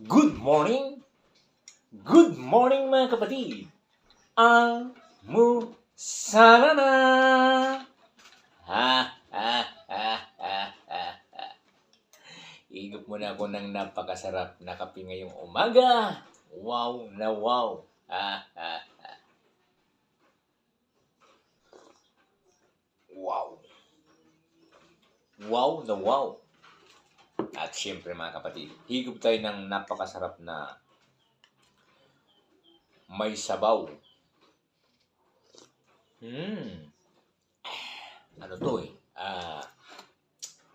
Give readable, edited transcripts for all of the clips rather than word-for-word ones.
Good morning! Good morning mga kapatid! Almusala na! Ha, ha, ha, ha, ha, ha. Igop muna ako ng napakasarap na kape ngayong umaga. Wow na wow! Ha, ha, ha. Wow! Wow na wow! At syempre mga kapatid, higop tayo ng napakasarap na may sabaw. Ano to eh?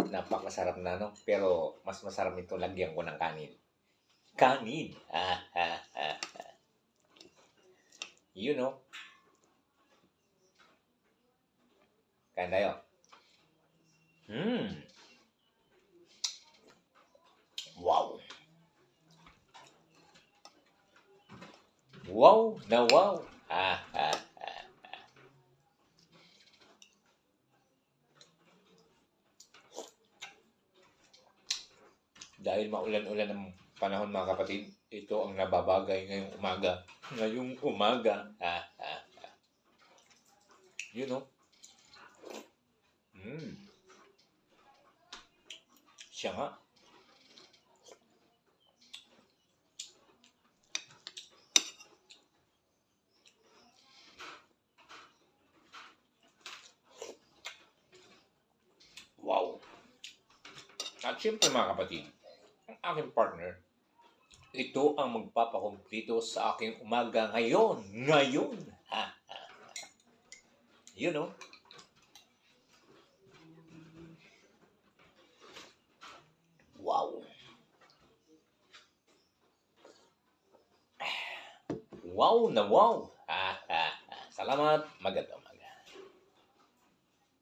Napakasarap na no? Pero mas masarap ito lagyan ko ng kanin. Kanin! You know? Kain tayo. Wow! Wow na wow! Dahil maulan-ulan ang panahon mga kapatid, ito ang nababagay ngayong umaga. Ngayong umaga. You know? Siya nga. Wow! At syempre mga kapatid, ang aking partner, ito ang magpapakumpleto sa aking umaga ngayon. Ngayon! You know? Wow! Wow na wow! Salamat, magandang